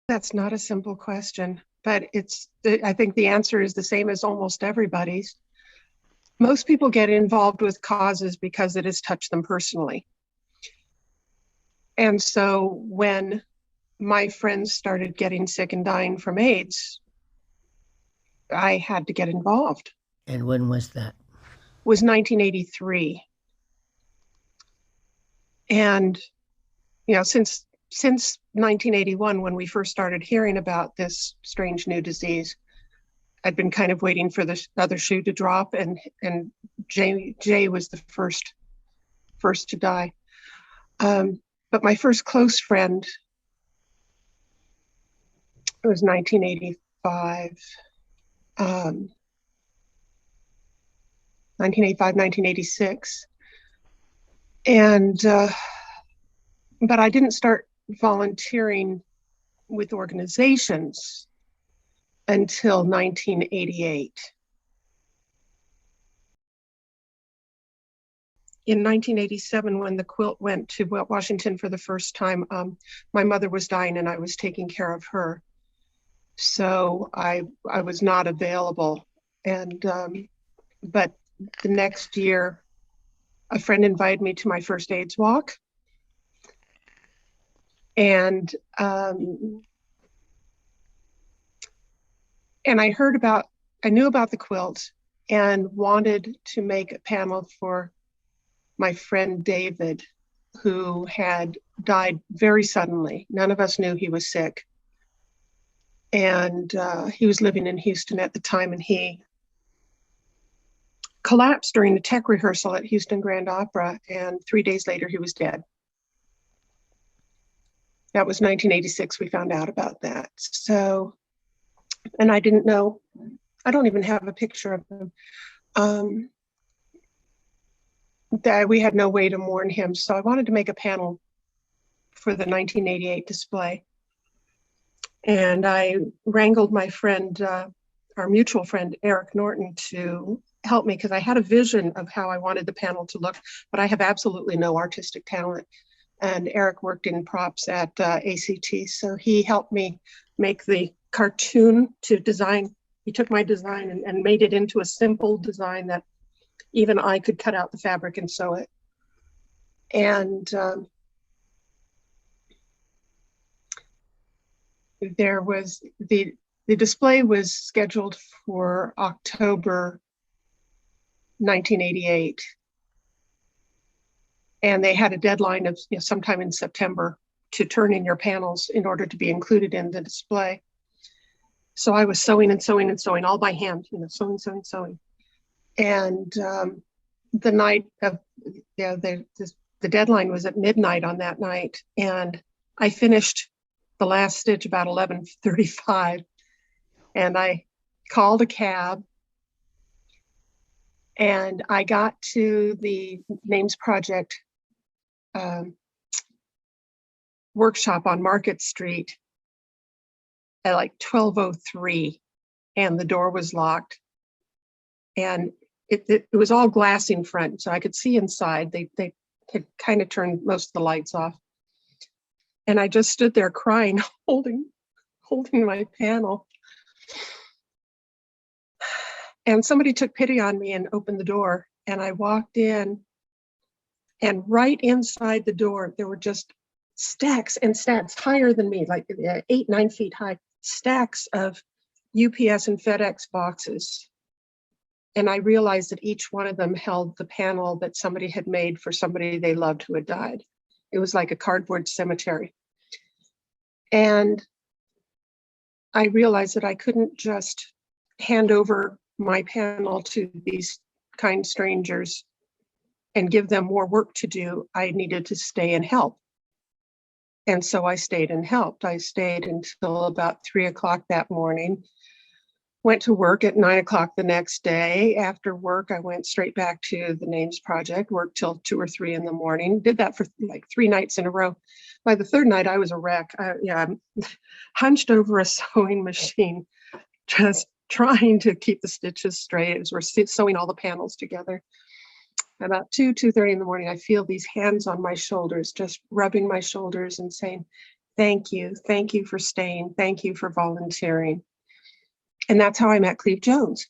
That's not a simple question, but I think the answer is the same as almost everybody's. Most people get involved with causes because it has touched them personally. And so when my friends started getting sick and dying from AIDS, I had to get involved. And when was that? It was 1983. And, since 1981, when we first started hearing about this strange new disease, I'd been kind of waiting for the other shoe to drop, and Jay was the first to die. But my first close friend, it was 1985. 1985, 1986. And, but I didn't start volunteering with organizations until 1988. In 1987, when the Quilt went to Washington for the first time, my mother was dying and I was taking care of her. So I was not available. And, but the next year, a friend invited me to my first AIDS walk. And I knew about the quilt and wanted to make a panel for my friend David, who had died very suddenly. None of us knew he was sick. And he was living in Houston at the time, and he collapsed during the tech rehearsal at Houston Grand Opera, and 3 days later he was dead. That was 1986, we found out about that. So, and I didn't know, I don't even have a picture of him. That we had no way to mourn him. So I wanted to make a panel for the 1988 display. And I wrangled my friend, our mutual friend, Eric Norton, to help me, because I had a vision of how I wanted the panel to look, but I have absolutely no artistic talent. And Eric worked in props at ACT, so he helped me make the cartoon to design. He took my design and made it into a simple design that even I could cut out the fabric and sew it. And there was the display was scheduled for October 1988. And they had a deadline of sometime in September to turn in your panels in order to be included in the display. So I was sewing and sewing and sewing all by hand, sewing. And the night of, the deadline was at midnight on that night. And I finished the last stitch about 11:35. And I called a cab. And I got to the Names Project workshop on Market Street at like 12:03, and the door was locked. And it was all glass in front, so I could see inside. They had kind of turned most of the lights off. And I just stood there crying, holding my panel. And somebody took pity on me and opened the door, and I walked in, and right inside the door, there were just stacks and stacks higher than me, like 8-9 feet high, stacks of UPS and FedEx boxes. And I realized that each one of them held the panel that somebody had made for somebody they loved who had died. It was like a cardboard cemetery. And I realized that I couldn't just hand over my panel to these kind strangers and give them more work to do. I needed to stay and help. And so I stayed and helped. I stayed until about 3 o'clock that morning, went to work at 9 o'clock the next day. After work, I went straight back to the Names Project, worked till 2 or 3 in the morning, did that for like 3 nights in a row. By the third night, I was a wreck. I'm hunched over a sewing machine, just trying to keep the stitches straight as we're sewing all the panels together. About 2:30 in the morning, I feel these hands on my shoulders, just rubbing my shoulders and saying, Thank you. Thank you for staying. Thank you for volunteering. And that's how I met Cleve Jones.